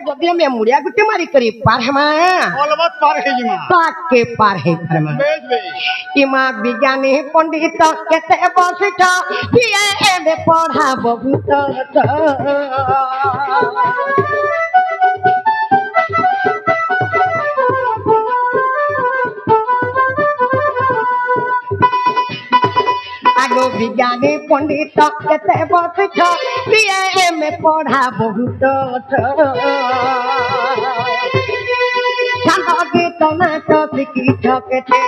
जदि हमें मुड़िया गुटे मारी करी पार हमा अलबत पार है जिमा ताके पार है फरमा बेज बे इमा विज्ञानी पंडित केते बसिठ पिए एबे पढ़ा बहुत आगो विज्ञानी पंडित केते बसिठ पिए एबे पढ़ा बहुत छंद गीत नाच शिखी ठकेते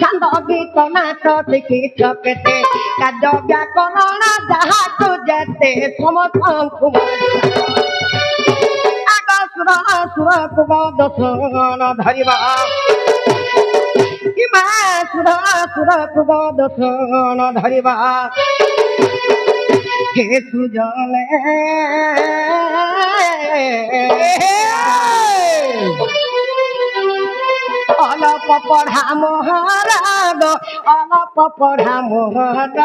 छंद गीत नाच शिखी ठकेते काव्य व्याकरण जहा तू जेते समर्थंकु आग सुर सुर कुबदसन धरिबा इमा सुर सुर कुबदसन धरिबा हे सुजले अलप पढ़ा मोहराग अलप पढ़ा मोहराग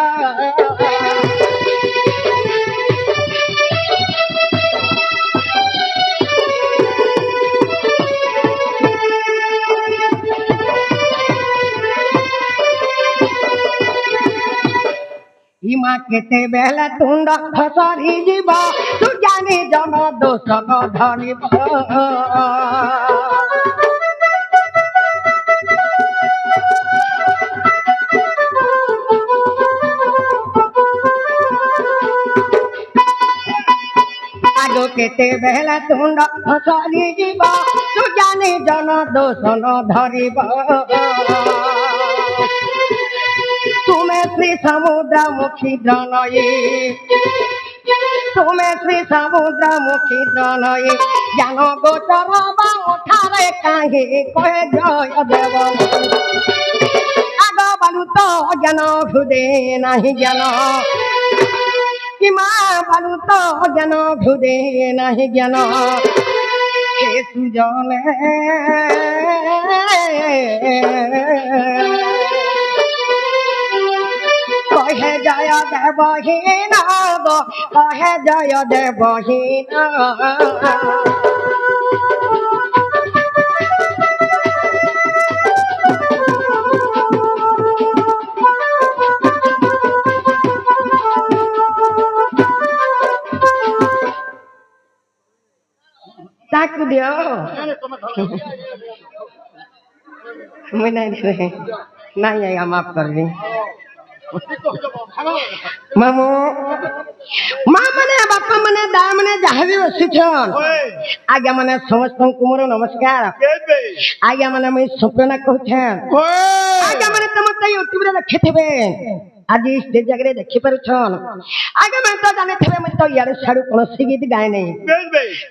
इमा केते बेला तुंड खसरी जीवा तू जानी जन दोष न धरिबा आगो केते बेला तुंड खसरी जीवा तू जानी जन दोष न धरिबा तुम्हें श्री समुद्र मुखी द्रनये तुम्हें श्री समुद्र मुखी द्रनये ज्ञान गोचर उठारे काहे कहे जय देव आग बालू तो ज्ञान घुदे नहीं ज्ञान किमा बालू तो ज्ञान घुदे नहीं ज्ञान हे सुजले कहे जय देवहीन कहे जय देवहीन ताक दियो मैं नहीं दे रहे नहीं आएगा माफ कर दी मामू माँ मने बापा मने दा मने जहाँ भी बसिछन आज्ञा मने समस्त कुमोर नमस्कार आज्ञा मने मैं सुप्रना कहछन आज्ञा मने तुम तो यूट्यूब रे देखे थेबे आज स्टेज जगह देखि पारुछन आगे मैं तो जाने थे मैं तो यार साडू कोनसी गीत गाए नहीं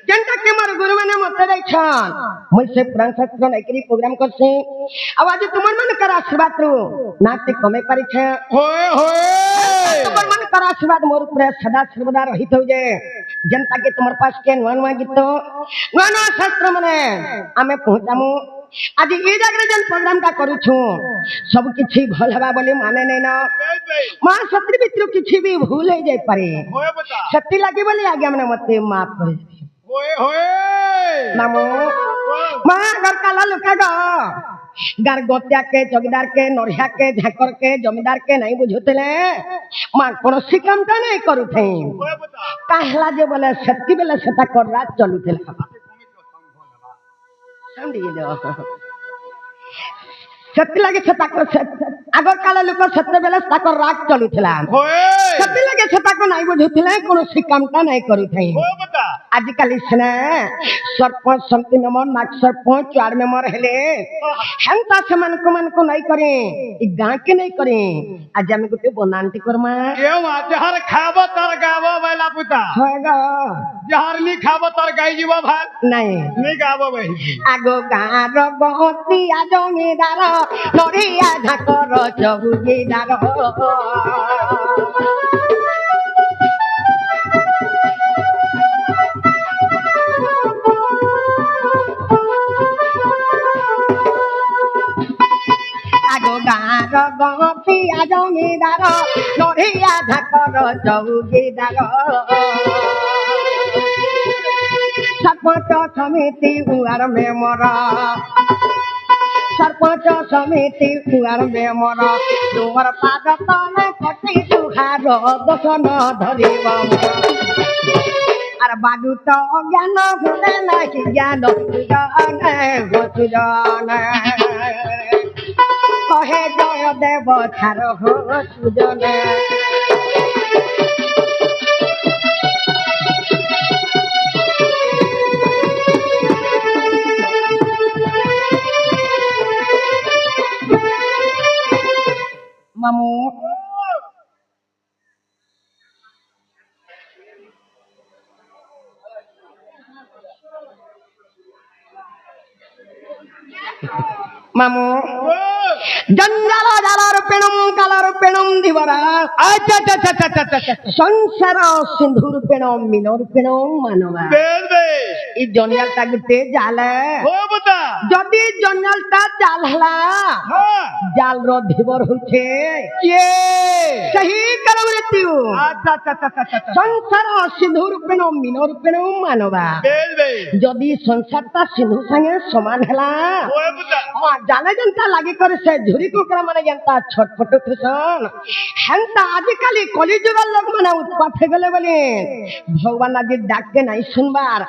जनता के मोर गुरु माने मते दैछन मैं से पुराण शास्त्र नाइकरी प्रोग्राम करसे अब आज तुमन मन कर आशीर्वाद रु नाते कमे पारि छे होए तुमन मन कर आशीर्वाद मोर ऊपर सदा सर्वदा रहित हो जे जनता के तुमर पास के नवा नवा गीत नवा नवा शास्त्र माने आमे पहुंचामु आज ये जगह जन प्रोग्राम का करू छु सब किछि भल हवा बोली माने नै ना मां सत्री मित्र किछि भी भूल हो जाय पारे सत्य लागी बोली आगे हमने मते माफ कर होए होए नमो मां घर काला लुका ग गार गोत्या के जगदार के नरिया के झाकर के जमीदार के नहीं बुझुतले मां कोन सिकमटा नहीं करूथे कहला जे बोले सत्य बेले सता कर रात चलुथला सत्य लगे आगर काले लोक सत्य बेले ताकर राग चलुथला सत्य लगे को नहीं बुझुथले कोनो सिकमटा नहीं करूथे आज काली सने सरपंच समिति मेंबर नाक सरपंच चार मेंबर हेले हंता समान को नहीं करे ई गां के नहीं करे आज हम गुटे बनांती करमा केउ जहर खाबो तर गाबो बैला पुता होएगा जहर नी खाबो तर गाई जीवो भाई नहीं गाबो भाई आगो गार गहती आ जमीदार नरिया झाकर चौकीदार आगो गार गहती आ जमीदार नरिया झाकर चौकीदार सरपंच समिति उआर में मरा सरपंच समिति उआर में मरा तुमर पाद तले कटी तुहार दर्शन धरिब আর বাদু তো জ্ঞান ভুলে নাকি জ্ঞান সুজনে গো সুজনে কহে জয় দেব ছার হো সুজনে মামু মামু জঞ্জাল জালার পেণম কালার পেণম দিবরা আচ্ছা আচ্ছা আচ্ছা আচ্ছা আচ্ছা আচ্ছা সংসার সিন্ধুর পেণম মিনর পেণম মানবা বেশ বেশ এই জঞ্জালটা গুতে জালে ও বতা যদি জঞ্জালটা জাল হলা হ্যাঁ জাল র ধীবর হচ্ছে কে সহি করম মৃত্যু আচ্ছা আচ্ছা আচ্ছা আচ্ছা আচ্ছা সংসার সিন্ধুর পেণম মিনর পেণম মানবা বেশ বেশ যদি সংসারটা সিন্ধু সঙ্গে সমান হেলা ও বতা জানে যেনতা লাগি করে সে ঝুরি কুকুরা মানে যেনতা ছটফট থুসন হেনতা আজকালি কলিযুগের লোক মানে উৎপাত হয়ে গেলে বলে ভগবান আজ ডাককে নাই শুনবার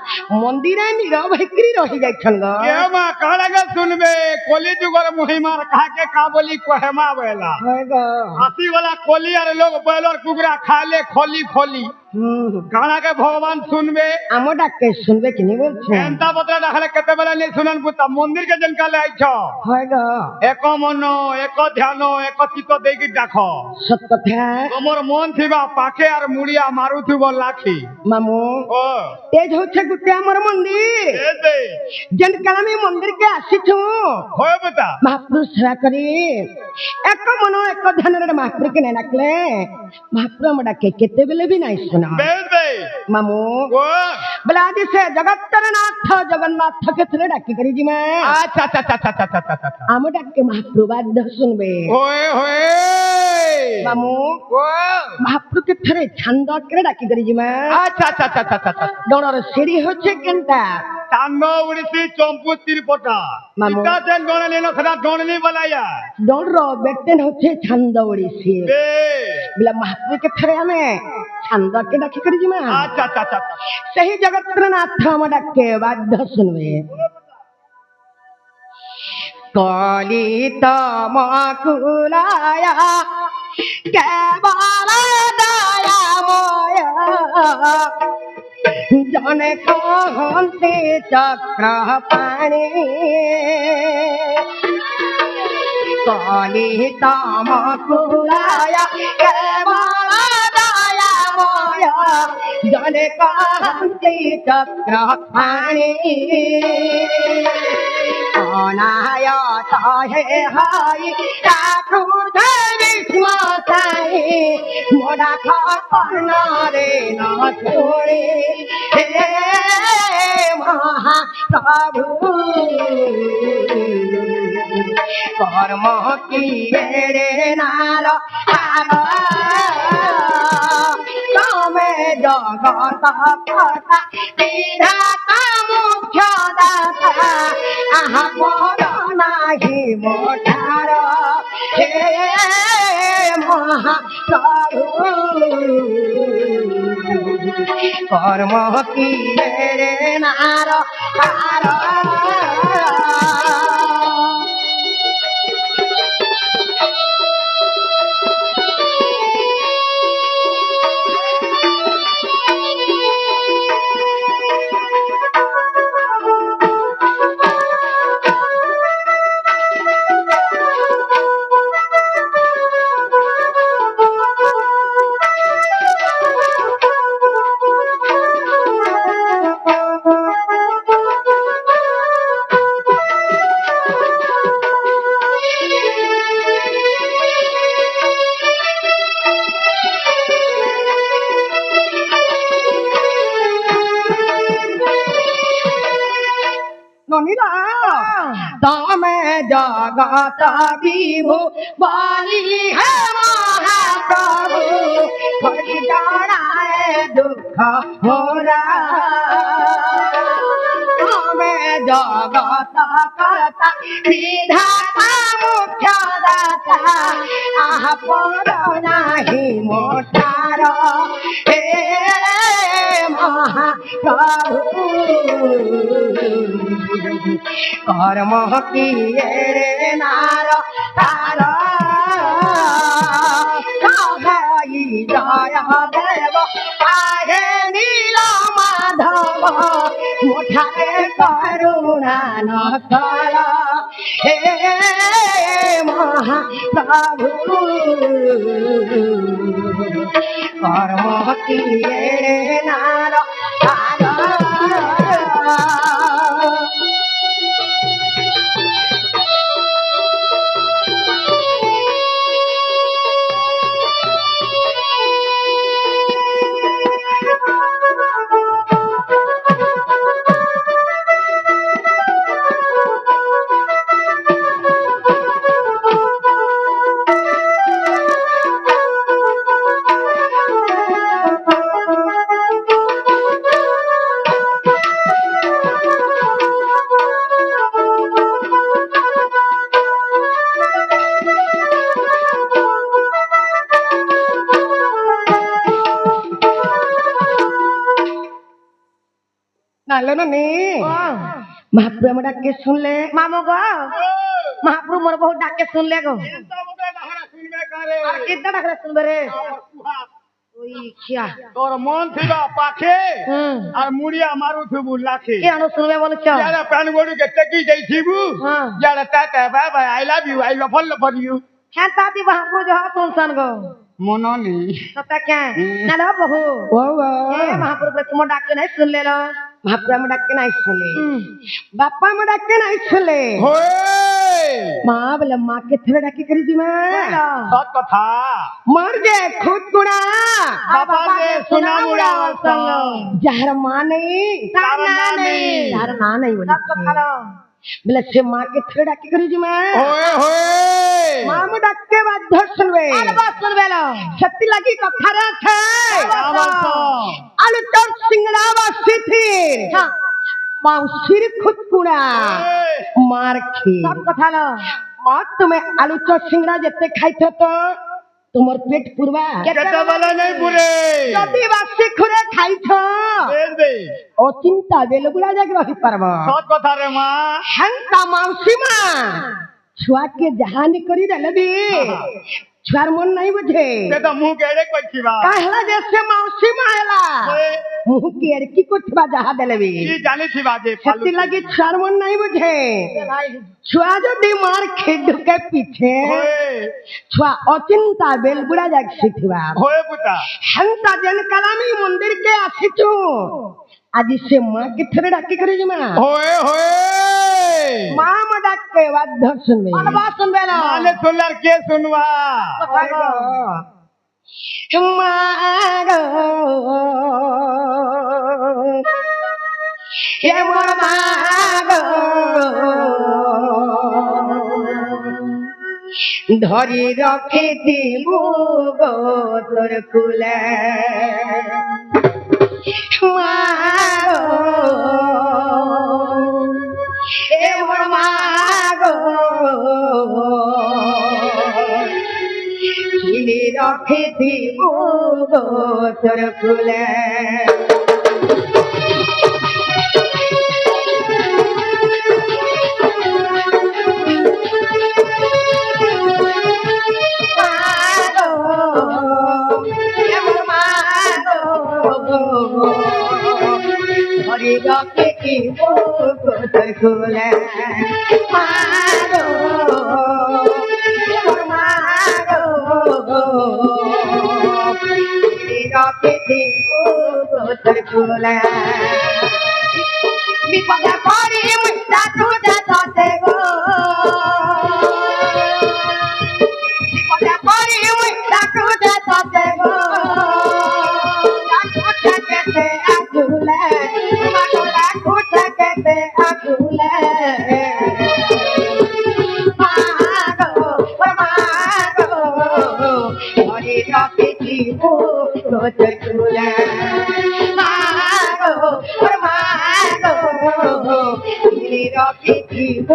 মন্দিরে নীরব হইকরি রহি যাইছন গো কে মা কালাগে শুনবে কলি যুগর মহিমার কাকে কা বলি কহেমা বেলা হয় গো হাসি वाला কলি আর লোক বয়লর কুকুরা খালে খলি খলি কানাকে ভগবান শুনবে আমার ডাককে শুনবে কিনি বলছেন এন্তা বতরা দেখালে কেতে বেলা নেই শুনেন পুতা মন্দির কে যেন কালে আইছ হয় গো এক মন এক ধ্যান এক চিত্ত দেকি ডাক সত্য কথা তোমার মন থিবা পাখে আর মুড়িয়া মারুথিব লাখি মামু ও তেজ হচ্ছে গুতে আমার মন্দির এতে যেন কাল আমি মন্দিরকে আসিছু হয় বেটা মহাপুরুষ সেবা করি এক মন এক ধ্যানের মহাপুরকে নেই রাখলে মহাপুর আমার ডাকে কেতেবেলে भी नहीं सुना বেশ বেশ मामू ও बोला आज से जगत्तर नाथ जगन्नाथ के थरे डाकी करी जी मैं আচ্ছা আচ্ছা আচ্ছা আচ্ছা আচ্ছা আচ্ছা आम डाके महाप्रभु बात सुनबे होए होए मामू ओ महाप्रभु के थरे छंद करे डाकी करी जी मैं আচ্ছা আচ্ছা আচ্ছা আচ্ছা আচ্ছা डोनर सीढ़ी होचे केनता तांडो उड़ीसी चंपू तिरपटा मामू। इता से डोनली न खदा डोनली बनाया डोनर बेटेन होचे छंद ओडिसी बे बोला महाप्रभु के थरे हमें छंद के डाकी करी जी मैं अच्छा अच्छा अच्छा सही जगत्तर नाथ हम डाके बात सुनबे कली तमकुलाया केवल दया मोया जने कहते चक्र पाणी कली तमकुलाया केवल दया मोया जने कहते चक्र पाणी अनायत हे हाय राखु धरिष्म साई मोरा खपन रे न छोड़े हे महाप्रभु कर्म किए रे नार तमे जगत पता विधाता मुख्य दाता आहा बड़ नाही मोठार हे महाप्रभु कर्म किए रे नार ननीला तमे जगत विभु बलि है महाप्रभु हरि डराए दुख होरा জগত কর্তা বিধাতা মুখ্য দাতা আপন নাহি মোটার হে মহাপ্রভু কর্ম কিয়ে নার তার জয় দেব আহে নীল মাধব মুঠারে করুণা নকর হে মহাপ্রভু কর্ম কিয়ে নার নালো না নে महाप्रभु मोर डाके सुनले मामो गो महाप्रभु मोर बहुत डाके सुनले गो कितना डाके सुनबे रे ओई खिया तोर मन थिबा पाखे আর মুড়িয়া মারু থিবু লাখে के आनो सुनबे बोल छ যারা প্যান গড়ু কে টেকি যাই থিবু যারা টাটা বাবা I love you I love for you হ্যাঁ তাতি महाप्रभु जो सुन सन गो মননি तता क्या ना लो बहु ओ ए महाप्रभु तुम डाके नहीं सुन ले लो महाप्रभु डाके नहीं सुनले बापा में डाके नहीं सुनले होए मां बोले मां के थरे डाके करी दी मैं सत कथा मर जे खुद गुणा बाबा दे सुना मुड़ा संग जहर मां नहीं तारा नहीं जहर ना नहीं बोले सत कथा लो बोले से मां के थरे डाके करी दी मैं होए होए मां में डाके बात सुनवे बात सुनवे लो सत्य लगी कथा रे थे आलू चौक सिंगड़ा वासी थी हाँ माउसिर खुद कुड़ा मार खी सब कथा लो माँ तुम्हें आलू चौक सिंगड़ा जत्ते खाई थे तो तुम्हार पेट पुरवा केते वाला नहीं पुरे जदी वासी खुरे खाई थो दे दे ओ चिंता बेलगुड़ा जाके रही परवा सत कथा रे माँ हंता माउसी माँ छुआ के जहानी करी डालबी छुआर मन नहीं बुझे ते तो मुंह केड़े कोई छिबा कहला जैसे मौसी मायला मुंह केड़ की को छिबा जहा देलबी ई जानी छिबा जे छत्ती लगी छुआर मन नहीं बुझे छुआ जो बीमार खेड के पीछे छुआ अचिंता बेलगुड़ा जाग सिथवा होए पुता हंता जन कलामी मंदिर के आसिचू आज से मां के थरे डाके करे जी मां होए होए मां म डाके वाद्य सुनबे मन बात सुनबे ना माने सुनलर के सुनवा मागो ये मोर मागो धरी रखे दिबु गो तोर कुले ए मोर मागो चिनी रखे दिबु गो तोर कुले हरि रखे की गोतर खुले मारो मारो हरि रखे की गोतर खुले विपद परी मुक्ता तुझे तोते गो विपद परी मुक्ता तुझे तोते गो দিব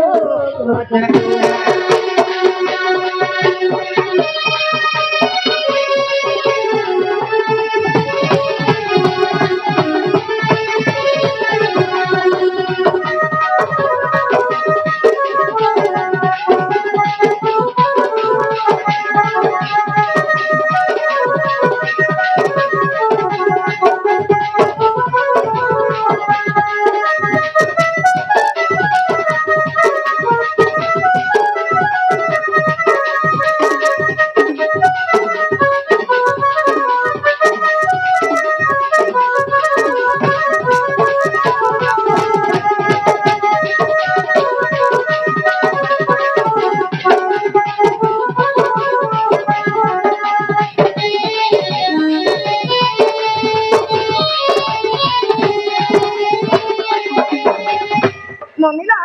মমিলা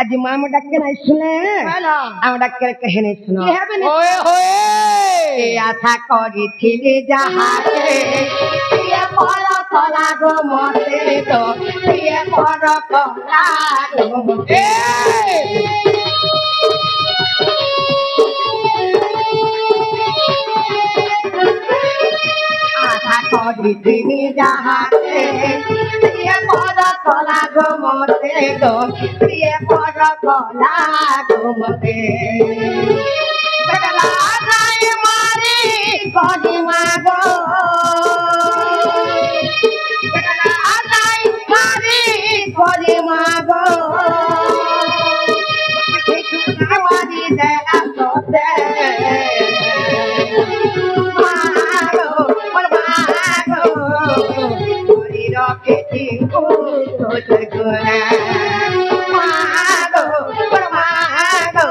আজি মা আমার ডাকে নাই শুনে আমার ডাকে কহে নাই শুনো होए होए এ আশা করিছিলি যাহাকে সিয়ে পর কলা গো মতে তো সিয়ে পর কলা গো মতে আশা করিছিলি যাহাকে সিয়ে পর কলা গো মতে তো সিয়ে পর কলা গো মতে বেলা নাই মারি করি মাগো বেলা নাই মারি করি মাগো মারি দেয়া তোতে মাগো মাগো করি রকেটি তোতে গুনা মাগো মাগো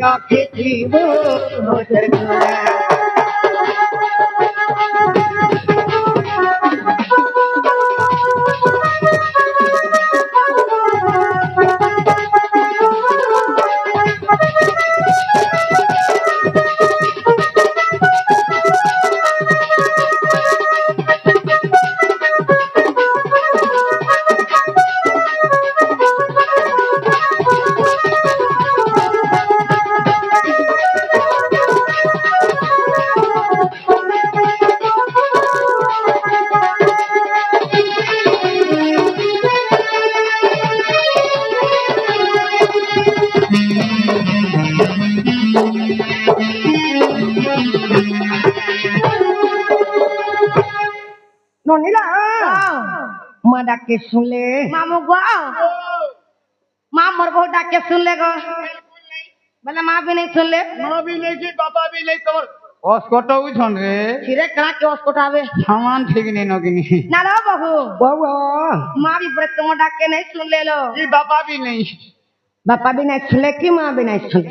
রকেটি তোতে গুনা ননিলা মা ডাকে শুনলে मामू गो माँ मोर बहुत डाके सुन ले गो बोले माँ भी नहीं सुन ले माँ भी नहीं की पापा भी नहीं तोर ओस्कोटो उठन रे फिरे करा के उसको उठावे सामान ठीक नहीं नगिनी ना लो बहू বাবা माँ भी पूरे तुम डाके नहीं सुन ले लो की पापा भी नहीं বাপা भी नहीं শুনলে কি মা भी नहीं শুনলে